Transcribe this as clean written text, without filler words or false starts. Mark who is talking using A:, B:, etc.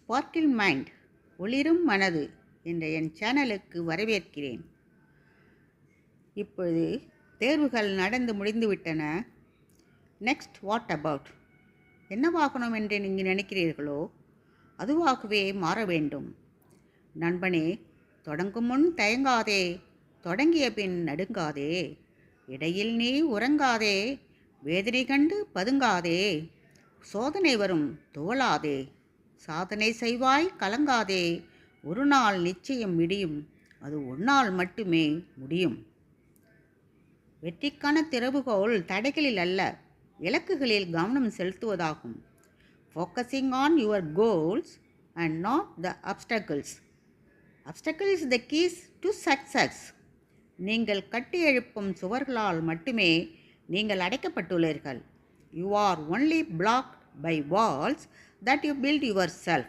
A: Sparkle mind ஒளிரும் மனது என்ற என் சேனலுக்கு வரவேற்கிறேன். இப்பொழுது தேர்வுகள் நடந்து முடிந்துவிட்டன. Next what about? என்னவாகணும் என்று நீங்கள் நினைக்கிறீர்களோ அதுவாகவே மாற வேண்டும். நண்பனே, தொடங்கும் முன் தயங்காதே, தொடங்கிய பின் நடுங்காதே, இடையில் நீ உறங்காதே, வேதனை கண்டு பதுங்காதே, சோதனை வரும் துவளாதே, சாதனை செய்வாய் கலங்காதே, ஒரு நாள் நிச்சயம் விடியும், அது உன்னால் மட்டுமே முடியும். வெற்றிக்கான திறவுகோல் தடைகளில் அல்ல, இலக்குகளில் கவனம் செலுத்துவதாகும். Focusing on your goals and not the obstacles. Obstacle is the keys to success. நீங்கள் கட்டி எழுப்பும் சுவர்களால் மட்டுமே நீங்கள் அடைக்கப்பட்டுள்ளீர்கள். You are only blocked by walls that you build yourself.